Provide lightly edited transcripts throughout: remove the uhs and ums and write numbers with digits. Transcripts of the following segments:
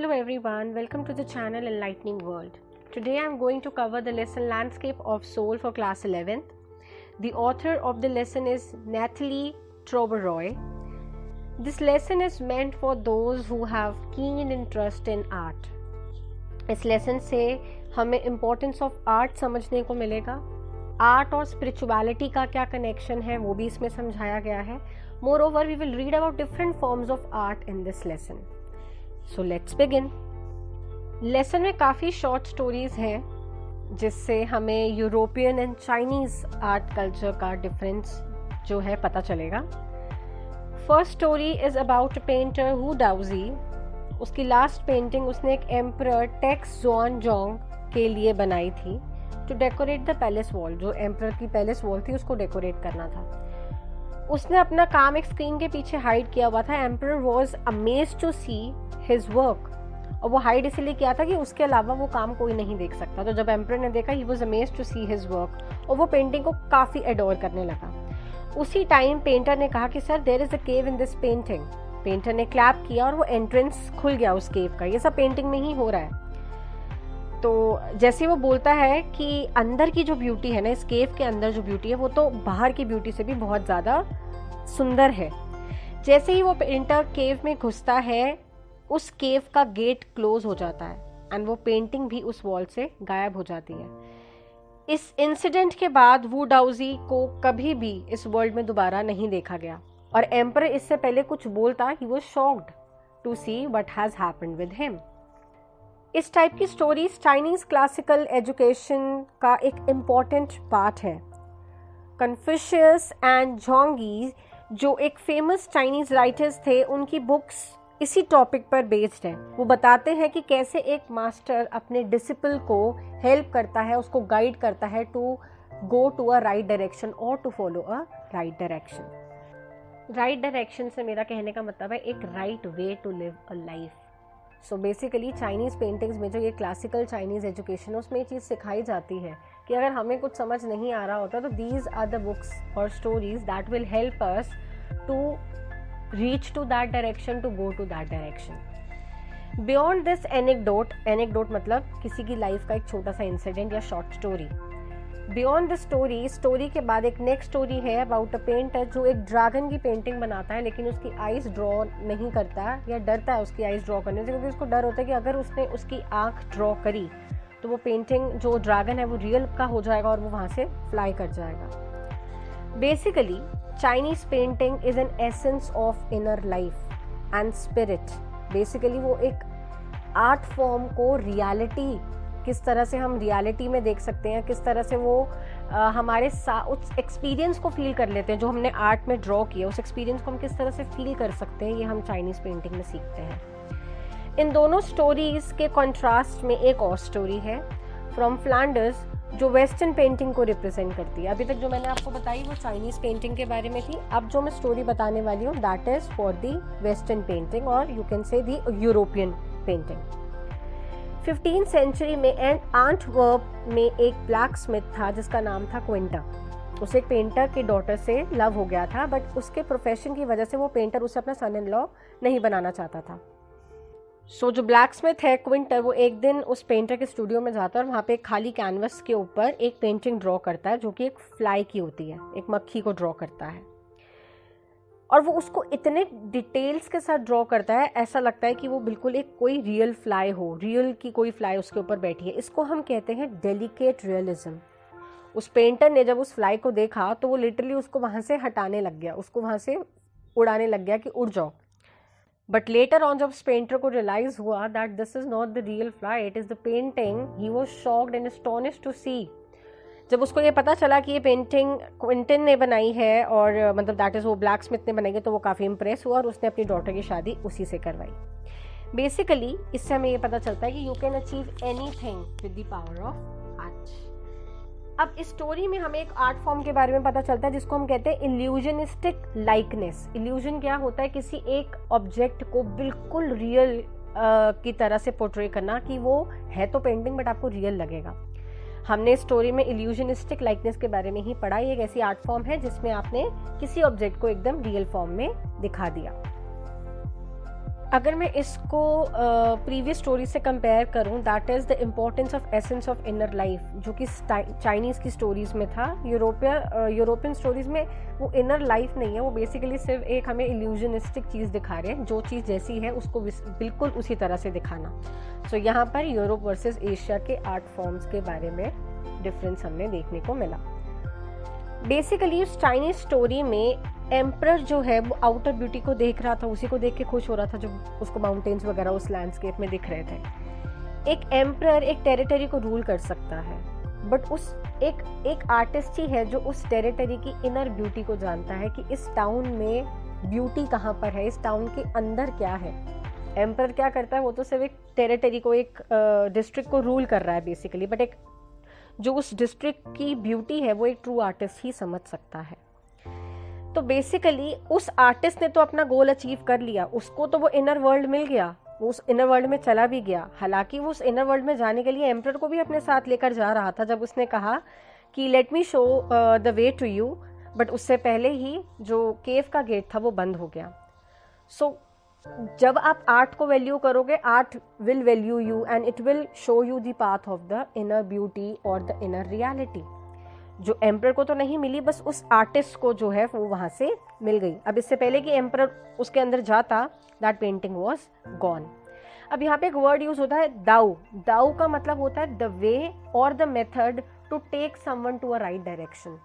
Hello everyone, welcome to the channel Enlightening World. Today I am going to cover the lesson Landscape of Soul for class 11th. The author of the lesson is Nathalie Troberoy. This lesson is meant for those who have keen interest in art. इस lesson से हमें importance of art समझने को मिलेगा. Art और spirituality का क्या connection है वो भी इसमें समझाया गया है. Moreover, we will read about different forms of art in this lesson. So let's begin. Lesson में काफ़ी शॉर्ट स्टोरीज हैं जिससे हमें European and Chinese art culture का डिफरेंस जो है पता चलेगा. First story is about a painter Wu Daozi. उसकी लास्ट पेंटिंग उसने एक एम्परर टेक्स जुआनजोंग के लिए बनाई थी to decorate the palace wall. जो एम्परर की पैलेस वॉल थी उसको डेकोरेट करना था. उसने अपना काम एक स्क्रीन के पीछे हाइड किया हुआ था. Emperor was amazed to see his work. और वो हाइड इसलिए किया था कि उसके अलावा वो काम कोई नहीं देख सकता. तो जब एम्परर ने देखा, he was amazed to see his work और वो पेंटिंग को काफ़ी एडोर करने लगा. उसी टाइम पेंटर ने कहा कि sir there is a cave in this painting. Painter ने क्लैप किया और वो एंट्रेंस खुल गया उस केव का. ये सब पेंटिंग में ही हो रहा है. तो जैसे वो बोलता है कि अंदर की जो ब्यूटी है ना, इस केव के अंदर जो ब्यूटी है वो तो बाहर की ब्यूटी से भी बहुत ज़्यादा सुंदर है. जैसे ही वो पेंटर केव में घुसता है, उस केव का गेट क्लोज हो जाता है एंड वो पेंटिंग भी उस वॉल से गायब हो जाती है. इस इंसिडेंट के बाद वू डाउजी को कभी भी इस वर्ल्ड में दोबारा नहीं देखा गया. और एम्परर इससे पहले कुछ बोलता, he was shocked to see what has happened with him. इस टाइप की स्टोरीज चाइनीज क्लासिकल एजुकेशन का एक इम्पॉर्टेंट पार्ट है. कन्फ्यूशियस एंड जोंगी जो एक फेमस चाइनीज राइटर्स थे, उनकी बुक्स इसी टॉपिक पर बेस्ड हैं. वो बताते हैं कि कैसे एक मास्टर अपने डिसिपल को हेल्प करता है, उसको गाइड करता है to go to a right direction और to follow a right direction. Right direction से मेरा कहने का मतलब है एक right way to live a life. So basically Chinese paintings में जो ये क्लासिकल चाइनीज़ एजुकेशन है उसमें ये चीज़ सिखाई जाती है कि अगर हमें कुछ समझ नहीं आ रहा होता तो दीज आर द बुक्स और stories that will help us to reach to that direction, to go to that direction. Beyond this anecdote मतलब किसी की लाइफ का एक छोटा सा इंसिडेंट या short story. Beyond the story के बाद एक नेक्स्ट स्टोरी है अबाउट अ पेंटर जो एक ड्रैगन की पेंटिंग बनाता है, लेकिन उसकी आइज ड्रॉ नहीं करता या डरता है उसकी आइज ड्रॉ करने से, क्योंकि उसको डर होता है कि अगर उसने उसकी आँख ड्रॉ करी तो वो पेंटिंग जो ड्रैगन है वो रियल का हो जाएगा और वो वहाँ से फ्लाई कर जाएगा. Basically Chinese painting is an essence of inner life and spirit. Basically वो एक आर्ट फॉर्म को रियलिटी, किस तरह से हम रियलिटी में देख सकते हैं, किस तरह से वो हमारे उस एक्सपीरियंस को फील कर लेते हैं जो हमने आर्ट में ड्रॉ किया. उस एक्सपीरियंस को हम किस तरह से फील कर सकते हैं, ये हम चाइनीज़ पेंटिंग में सीखते हैं. इन दोनों स्टोरीज के कॉन्ट्रास्ट में एक और स्टोरी है फ्रॉम फ्लैंडर्स जो वेस्टर्न पेंटिंग को रिप्रेजेंट करती है. अभी तक जो मैंने आपको बताई वो चाइनीज़ पेंटिंग के बारे में थी. अब जो मैं स्टोरी बताने वाली हूँ that is for the western painting और you can say the European painting. 15th century में एंटवर्प में एक ब्लैक स्मिथ था जिसका नाम था क्विंटा. उसे एक पेंटर की डॉटर से लव हो गया था, बट उसके प्रोफेशन की वजह से वो पेंटर उसे अपना सन इन लॉ नहीं बनाना चाहता था. सो जो ब्लैक स्मिथ है क्विंटर, वो एक दिन उस पेंटर के स्टूडियो में जाता है और वहाँ पे एक खाली कैनवस के ऊपर एक पेंटिंग ड्रॉ करता है जो कि एक फ्लाई की होती है, एक मक्खी को ड्रॉ करता है. और वो उसको इतने डिटेल्स के साथ ड्रॉ करता है, ऐसा लगता है कि वो बिल्कुल एक कोई रियल फ्लाई हो, रियल की कोई फ्लाई उसके ऊपर बैठी है. इसको हम कहते हैं डेलिकेट रियलिज्म. उस पेंटर ने जब उस फ्लाई को देखा तो वो लिटरली उसको वहाँ से हटाने लग गया, उसको वहाँ से उड़ाने लग गया कि उड़ जाओ. बट लेटर ऑन जब उस पेंटर को रियलाइज हुआ that this is not the real fly, it is the painting, he was shocked and astonished to see. जब उसको ये पता चला कि ये पेंटिंग क्विंटन ने बनाई है और मतलब दैट इज़ वो ब्लैक स्मिथ ने बनाई है, तो वो काफ़ी इंप्रेस हुआ और उसने अपनी डॉटर की शादी उसी से करवाई. बेसिकली इससे हमें ये पता चलता है कि you can achieve anything with the power of art. अब इस स्टोरी में हमें एक आर्ट फॉर्म के बारे में पता चलता है जिसको हम कहते हैं इल्यूजनिस्टिक लाइकनेस. इल्यूजन क्या होता है? किसी एक ऑब्जेक्ट को बिल्कुल रियल की तरह से पोर्ट्रे करना कि वो है तो पेंटिंग बट आपको रियल लगेगा. हमने स्टोरी में इल्यूजनिस्टिक लाइकनेस के बारे में ही पढ़ा. ये एक ऐसी आर्ट फॉर्म है जिसमें आपने किसी ऑब्जेक्ट को एकदम रियल फॉर्म में दिखा दिया. अगर मैं इसको प्रीवियस स्टोरी से कंपेयर करूं, that is the importance of essence of inner life, जो कि चाइनीज़ की स्टोरीज़ में था। यूरोपियन स्टोरीज़ में वो इनर लाइफ नहीं है, वो बेसिकली सिर्फ एक हमें इल्यूजनिस्टिक चीज़ दिखा रहे हैं, जो चीज़ जैसी है उसको बिल्कुल उसी तरह से दिखाना। सो यहाँ पर यूरोप वर्सेस एशिया के आर्ट फॉर्म्स के बारे में डिफरेंस हमने देखने को मिला। बेसिकली उस चाइनीज स्टोरी में एम्परर जो है वो आउटर ब्यूटी को देख रहा था, उसी को देख के खुश हो रहा था जो उसको माउंटेन्स वगैरह उस लैंडस्केप में दिख रहे थे। एक एम्परर एक टेरिटरी को रूल कर सकता है, बट उस एक आर्टिस्ट ही है जो उस टेरिटरी की इनर ब्यूटी को जानता है कि इस टाउन में ब्यूटी कहाँ पर है, इस टाउन के अंदर क्या है। एम्परर क्या करता है, वो तो सिर्फ एक टेरिटरी को, एक डिस्ट्रिक्ट को रूल कर रहा है बेसिकली, बट एक जो उस डिस्ट्रिक्ट की ब्यूटी है वो एक ट्रू आर्टिस्ट ही समझ सकता है। तो बेसिकली उस आर्टिस्ट ने तो अपना गोल अचीव कर लिया, उसको तो वो इनर वर्ल्ड मिल गया, वो उस इनर वर्ल्ड में चला भी गया। हालांकि वो उस इनर वर्ल्ड में जाने के लिए एम्परर को भी अपने साथ लेकर जा रहा था, जब उसने कहा कि let me show the way to you, but उससे पहले ही जो केव का गेट था वो बंद हो गया। सो जब आप आर्ट को वैल्यू करोगे, art will value you and it will show you the path of the inner beauty और द इनर रियलिटी, जो एम्परर को तो नहीं मिली, बस उस आर्टिस्ट को जो है वो वहां से मिल गई। अब इससे पहले कि एम्परर उसके अंदर जाता, दैट पेंटिंग वॉज गॉन। अब यहाँ पे एक वर्ड यूज होता है दाऊ। दाऊ का मतलब होता है द वे और the method to take someone to a right direction.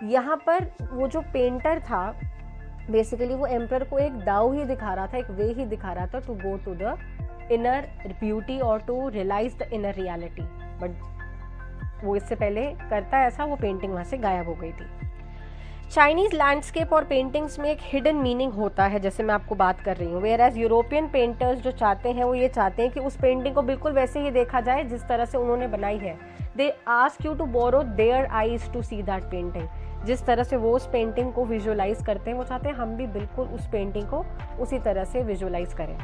यहाँ पर वो जो पेंटर था बेसिकली वो एम्परर को एक दाऊ ही दिखा रहा था, एक वे ही दिखा रहा था to go to the inner beauty और to realize the inner reality, but वो इससे पहले करता ऐसा, वो पेंटिंग वहां से गायब हो गई थी। चाइनीज लैंडस्केप और पेंटिंग्स में एक हिडन मीनिंग होता है, जैसे मैं आपको बात कर रही हूँ। वेयर एज यूरोपियन पेंटर्स जो चाहते हैं वो ये चाहते हैं कि उस पेंटिंग को बिल्कुल वैसे ही देखा जाए जिस तरह से उन्होंने बनाई है। They ask you to borrow their eyes to see that painting. जिस तरह से वो उस पेंटिंग को विजुअलाइज करते हैं, वो चाहते हैं हम भी बिल्कुल उस पेंटिंग को उसी तरह से विजुअलाइज करें।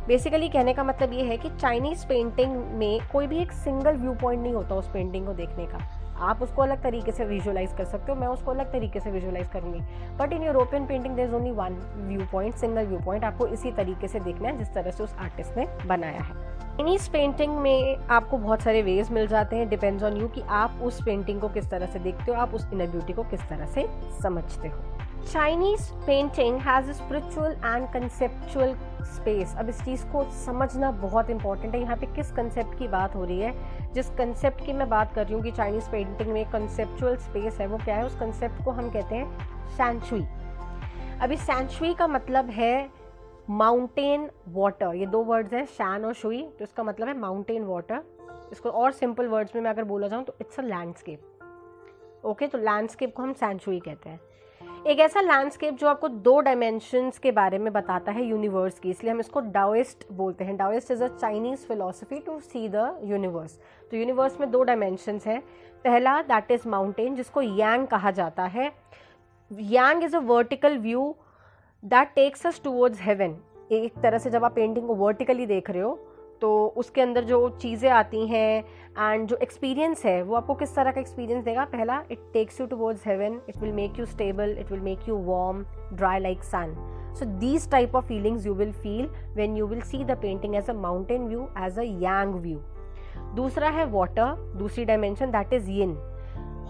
बेसिकली कहने का मतलब ये है कि चाइनीज पेंटिंग में कोई भी एक सिंगल व्यू पॉइंट नहीं होता उस पेंटिंग को देखने का। आप उसको अलग तरीके से विजुअलाइज कर सकते हो, मैं उसको अलग तरीके से विजुअलाइज करूंगी, but in European painting there is only one view point, single view point. आपको इसी तरीके से देखना है जिस तरह से उस आर्टिस्ट ने बनाया है। चाइनीज पेंटिंग में आपको बहुत सारे वेज मिल जाते हैं, डिपेंड्स ऑन यू कि आप उस पेंटिंग को किस तरह से देखते हो, आप उस इनर ब्यूटी को किस तरह से समझते हो। Chinese painting has a spiritual and conceptual space. अब इस चीज़ को समझना बहुत इंपॉर्टेंट है। यहाँ पे किस कंसेप्ट की बात हो रही है, जिस कंसेप्ट की मैं बात कर रही हूँ कि चाइनीज पेंटिंग में कंसेप्चुअल स्पेस है, वो क्या है? उस कंसेप्ट को हम कहते हैं सैंचुई। अभी सैंचुई का मतलब है माउंटेन वाटर। ये दो वर्ड्स हैं, शैन और शुई, तो इसका मतलब है माउंटेन वाटर। इसको और सिंपल वर्ड्स में मैं अगर बोला जाऊँ तो इट्स अ लैंडस्केप। ओके, तो लैंडस्केप को हम सैंचुई कहते हैं। एक ऐसा लैंडस्केप जो आपको दो डायमेंशंस के बारे में बताता है यूनिवर्स की, इसलिए हम इसको डाओइस्ट बोलते हैं। Daoist is a Chinese philosophy to see the universe. तो यूनिवर्स में दो डायमेंशंस हैं। पहला दैट इज माउंटेन, जिसको यांग कहा जाता है। Yang is a vertical view that takes us towards heaven. एक तरह से जब आप पेंटिंग को वर्टिकली देख रहे हो तो उसके अंदर जो चीज़ें आती हैं एंड जो एक्सपीरियंस है वो आपको किस तरह का एक्सपीरियंस देगा? पहला, it takes you towards heaven, it will make you stable, it will make you warm, dry like sun. So these type of feelings you will feel when you will see the painting as a mountain view, as a yang view. दूसरा है water, दूसरी dimension, that is yin.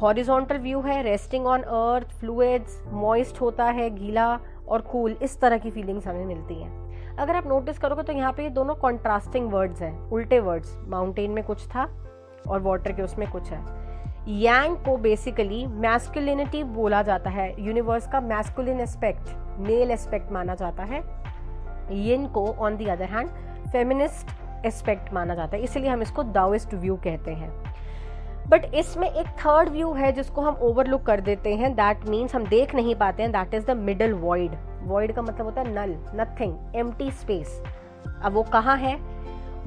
Horizontal view है, resting on earth, fluids, moist होता है, गीला और cool, इस तरह की feelings हमें मिलती हैं। अगर आप नोटिस करोगे तो यहाँ पे ये दोनों कॉन्ट्रास्टिंग वर्ड्स हैं, उल्टे वर्ड्स। माउंटेन में कुछ था और वाटर के उसमें कुछ है। यांग को बेसिकली मैस्कुलिनिटी बोला जाता है, यूनिवर्स का मैस्कुलिन एस्पेक्ट, मेल एस्पेक्ट माना जाता है। यिन को on the other hand feminist aspect माना जाता है, इसलिए हम इसको दाओइस्ट व्यू कहते हैं। बट इसमें एक थर्ड व्यू है जिसको हम ओवरलुक कर देते हैं, दैट मीन्स हम देख नहीं पाते हैं, that is the middle void. Void का मतलब होता है नल, नथिंग, एम्प्टी स्पेस। अब वो कहाँ है?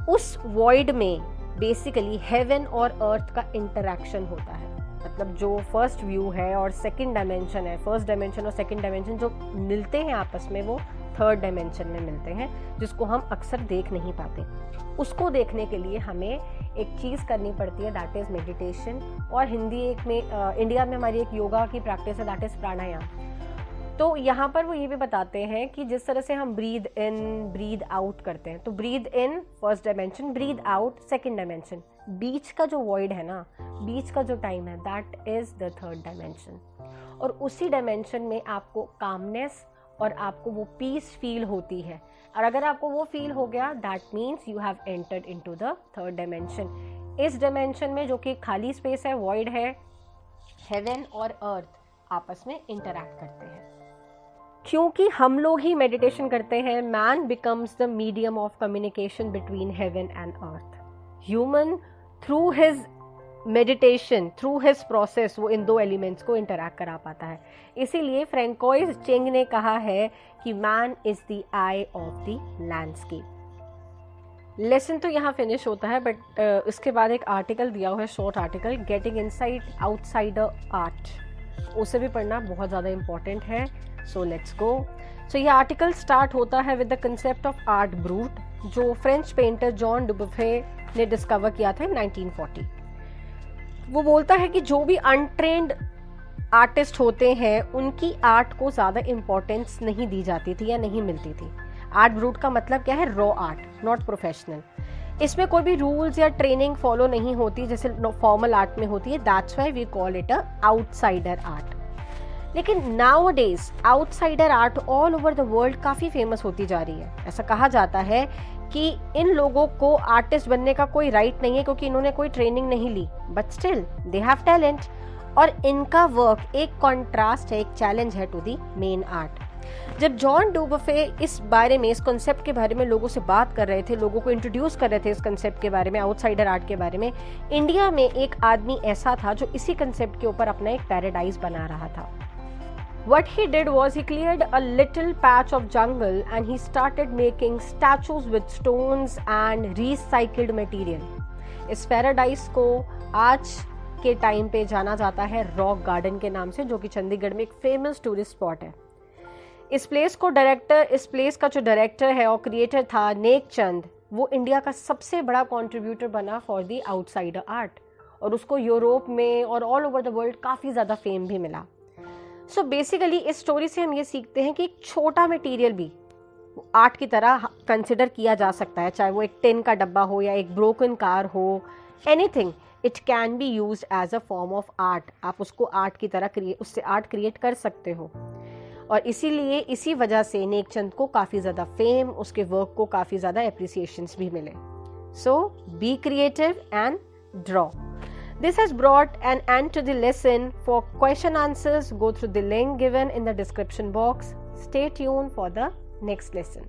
उस वॉइड में बेसिकली हेवन और अर्थ का इंटरैक्शन होता है। मतलब जो फर्स्ट व्यू है और सेकंड डायमेंशन है, फर्स्ट डायमेंशन और सेकंड डायमेंशन जो मिलते हैं आपस में, वो थर्ड डायमेंशन में मिलते हैं, जिसको हम अक्सर देख नहीं पाते। उसको देखने के लिए हमें एक चीज़ करनी पड़ती है, दैट इज़ मेडिटेशन। और इंडिया में हमारी एक योगा की प्रैक्टिस है, दैट इज़ प्राणायाम। तो यहाँ पर वो ये भी बताते हैं कि जिस तरह से हम ब्रीद इन ब्रीद आउट करते हैं, तो breathe in first dimension, breathe out second dimension, बीच का जो वॉइड है ना, बीच का जो टाइम है, that is the third dimension. और उसी डायमेंशन में आपको कामनेस और आपको वो पीस फील होती है, और अगर आपको वो फील हो गया that means you have entered into the third dimension. इस डायमेंशन में जो कि खाली स्पेस है, वॉइड है, हेवन और अर्थ आपस में इंटरैक्ट करते हैं। क्योंकि हम लोग ही मेडिटेशन करते हैं, man becomes the medium of communication between heaven and earth. Human through his meditation, through his process, वो इन दो एलिमेंट्स को इंटरैक्ट करा पाता है। इसीलिए फ्रैंकोइस चेंग ने कहा है कि man is the I of the landscape. Lesson तो यहाँ फिनिश होता है, बट इसके बाद एक आर्टिकल दिया हुआ है, short article, getting insight outsider art, उसे भी पढ़ना बहुत ज़्यादा इंपॉर्टेंट है। So let's go. सो ये आर्टिकल स्टार्ट होता है with the concept of art brute, जो फ्रेंच पेंटर जॉन डुबुफे ने डिस्कवर किया था इन 1940। वो बोलता है कि जो भी अनट्रेंड आर्टिस्ट होते हैं उनकी आर्ट को ज़्यादा इम्पोर्टेंस नहीं दी जाती थी या नहीं मिलती थी। आर्ट ब्रूट का मतलब क्या है? Raw art, not professional. इसमें कोई भी रूल्स या ट्रेनिंग फॉलो नहीं होती जैसे फॉर्मल आर्ट में होती है। That's why we call it a outsider art. लेकिन nowadays outsider art all over the world काफ़ी फेमस होती जा रही है। ऐसा कहा जाता है कि इन लोगों को आर्टिस्ट बनने का कोई राइट नहीं है क्योंकि इन्होंने कोई ट्रेनिंग नहीं ली, but still they have talent. और इनका वर्क एक कॉन्ट्रास्ट है, एक चैलेंज है टू दी मेन आर्ट। जब जॉन डुबुफे इस बारे में, इस कॉन्सेप्ट के बारे में लोगों से बात कर रहे थे, लोगों को इंट्रोड्यूस कर रहे थे इस कॉन्सेप्ट के बारे में, आउटसाइडर आर्ट के बारे में, इंडिया में एक आदमी ऐसा था जो इसी कॉन्सेप्ट के ऊपर अपना एक पैराडाइज बना रहा था। What he did was he cleared a little patch of jungle and he started making statues with stones and recycled material. इस पैराडाइज को आज के टाइम पे जाना जाता है रॉक गार्डन के नाम से, जो कि चंडीगढ़ में एक फेमस टूरिस्ट स्पॉट है। इस प्लेस का जो डायरेक्टर है और क्रिएटर था नेक चंद, वो इंडिया का सबसे बड़ा कंट्रीब्यूटर बना फॉर द आउटसाइडर आर्ट, और उसको यूरोप में और ऑल ओवर द वर्ल्ड काफ़ी ज़्यादा फेम भी मिला। सो बेसिकली इस स्टोरी से हम ये सीखते हैं कि एक छोटा मटेरियल भी आर्ट की तरह कंसिडर किया जा सकता है, चाहे वो एक टिन का डब्बा हो या एक ब्रोकन कार हो, anything, it can be used as a form of art. आप उसको आर्ट की तरह उससे आर्ट क्रिएट कर सकते हो। और इसीलिए इसी वजह से नेकचंद को काफ़ी ज़्यादा फेम, उसके वर्क को काफ़ी ज़्यादा एप्रिसिएशंस भी मिले। So be creative and draw. This has brought an end to the lesson. For question answers, go through the link given in the description box. Stay tuned for the next lesson.